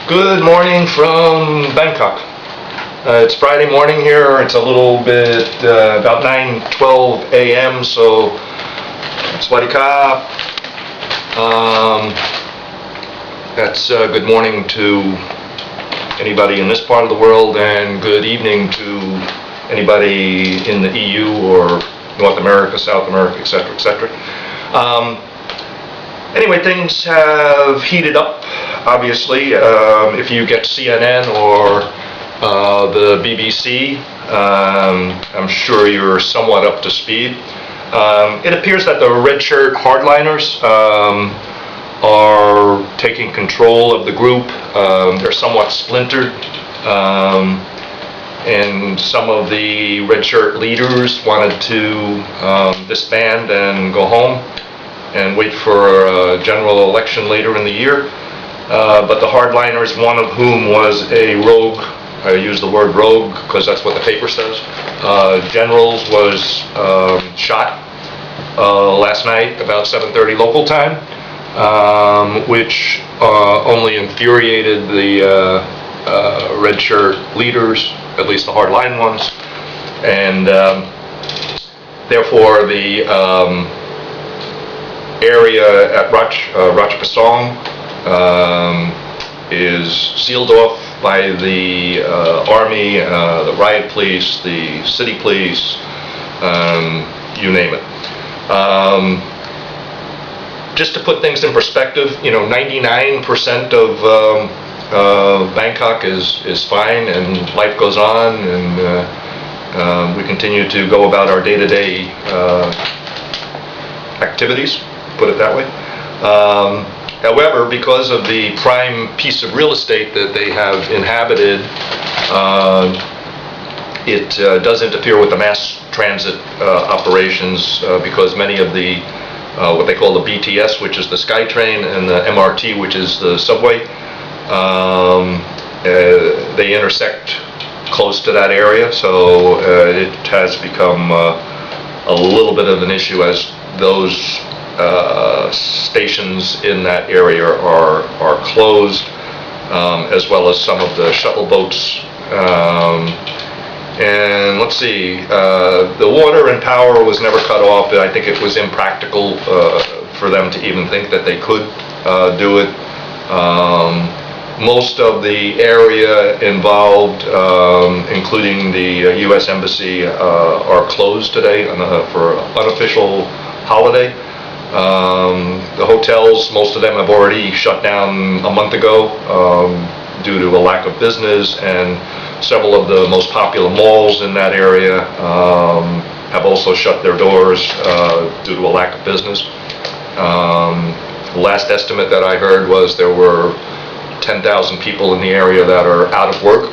Good morning from Bangkok. It's Friday morning here. It's a little bit about 9:12 a.m. So, Swadee Ka. That's good morning to anybody in this part of the world, and good evening to anybody in the EU or North America, South America, etc., etc. Anyway, things have heated up, obviously. If you get CNN or the BBC, I'm sure you're somewhat up to speed. It appears that the red shirt hardliners are taking control of the group. They're somewhat splintered, and some of the red shirt leaders wanted to disband and go home and wait for a general election later in the year. But the hardliners, one of whom was a rogue, I use the word rogue because that's what the paper says, generals, was shot last night about 7:30 local time, which only infuriated the red shirt leaders, at least the hardline ones, and therefore the area at Ratchaprasong is sealed off by the army, the riot police, the city police, you name it. Just to put things in perspective, 99% of Bangkok is fine, and life goes on, and we continue to go about our day-to-day activities, put it that way. However, because of the prime piece of real estate that they have inhabited, it does interfere with the mass transit operations, because many of the what they call the BTS, which is the SkyTrain, and the MRT, which is the subway, they intersect close to that area, so it has become a little bit of an issue as those stations in that area are closed, as well as some of the shuttle boats. And let's see, the water and power was never cut off. I think it was impractical for them to even think that they could do it. Most of the area involved, including the U.S. Embassy, are closed today for unofficial holiday. The hotels, most of them have already shut down a month ago due to a lack of business, and several of the most popular malls in that area have also shut their doors due to a lack of business. The last estimate that I heard was there were 10,000 people in the area that are out of work,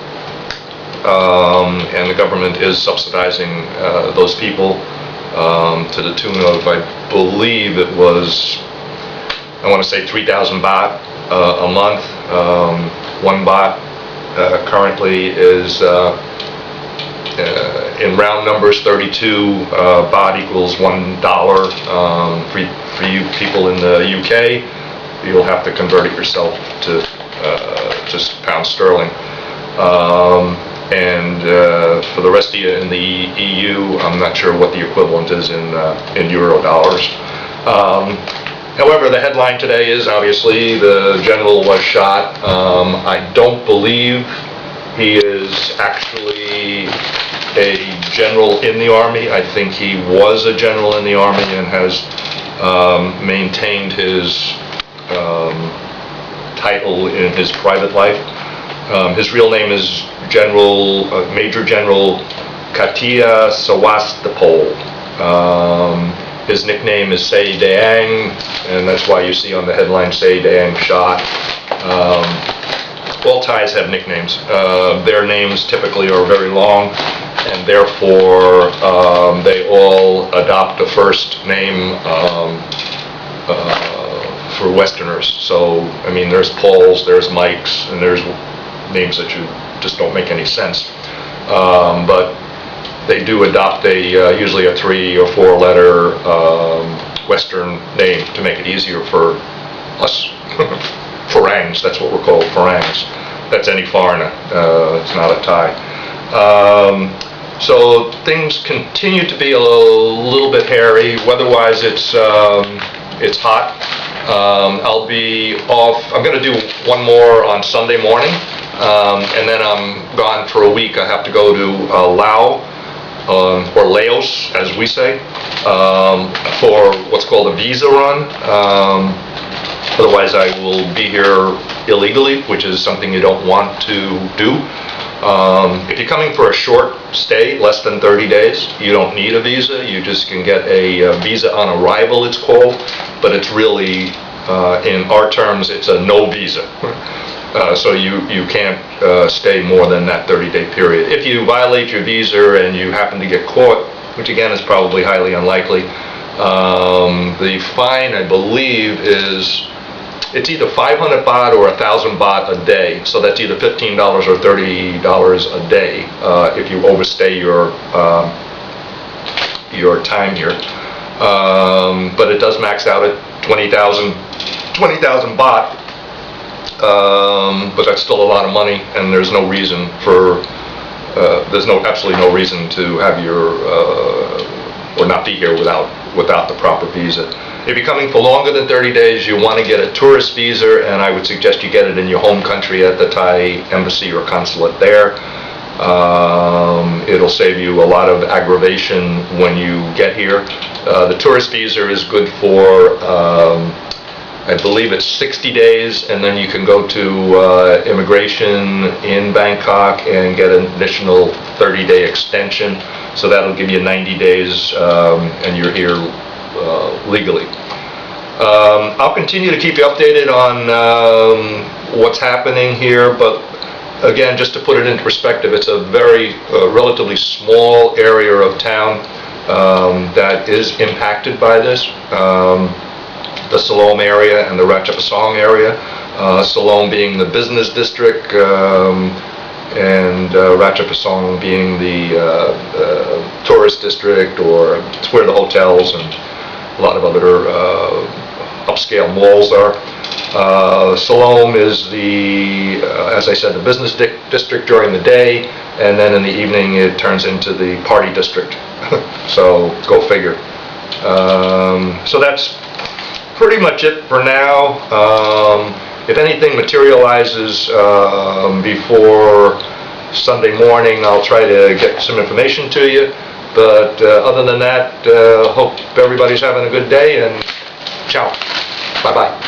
and the government is subsidizing those people to the tune of, I believe it was, I want to say 3,000 baht a month. One baht currently is, in round numbers, 32 baht equals $1. For you people in the UK, you'll have to convert it yourself to just pound sterling. And for the rest of you in the EU, I'm not sure what the equivalent is in euro dollars. However, the headline today is obviously the general was shot. I don't believe he is actually a general in the army. I think he was a general in the army and has maintained his title in his private life. His real name is Major General Katia Sawastapol. His nickname is Say Daeng, and that's why you see on the headline Say Daeng shot. All Thais have nicknames. Their names typically are very long, and therefore they all adopt the first name for Westerners. So, I mean, there's Pauls, there's Mikes, and there's names that you just don't make any sense. But they do adopt usually a 3 or 4 letter Western name to make it easier for us Farangs, that's what we're called, Farangs. That's any foreigner. It's not a Thai. So things continue to be a little bit hairy. Weather-wise, it's hot. I'll be off. I'm going to do one more on Sunday morning, and then I'm gone for a week. I have to go to Laos, or Laos, as we say, for what's called a visa run. Otherwise, I will be here illegally, which is something you don't want to do. If you're coming for a short stay, less than 30 days, you don't need a visa. You just can get a visa on arrival, it's called, but it's really, in our terms, it's a no visa. So you can't stay more than that 30-day period. If you violate your visa and you happen to get caught, which again is probably highly unlikely, the fine, I believe, it's either 500 baht or 1,000 baht a day. So that's either $15 or $30 a day if you overstay your time here. But it does max out at 20,000 baht. But that's still a lot of money, and there's no reason for absolutely no reason to have or not be here without the proper visa. If you're coming for longer than 30 days, you want to get a tourist visa, and I would suggest you get it in your home country at the Thai embassy or consulate there. It'll save you a lot of aggravation when you get here. The tourist visa is good for, I believe it's 60 days, and then you can go to immigration in Bangkok and get an additional 30-day extension. So that'll give you 90 days, and you're here legally. I'll continue to keep you updated on what's happening here, but again, just to put it into perspective, it's a very relatively small area of town that is impacted by this. The Siloam area and the Ratchaprasong area. Siloam being the business district, and Ratchaprasong being the tourist district, or it's where the hotels and a lot of other upscale malls are. Siloam is as I said, the business district during the day, and then in the evening it turns into the party district. So go figure. So that's pretty much it for now. If anything materializes before Sunday morning, I'll try to get some information to you. But other than that, hope everybody's having a good day, and ciao. Bye-bye.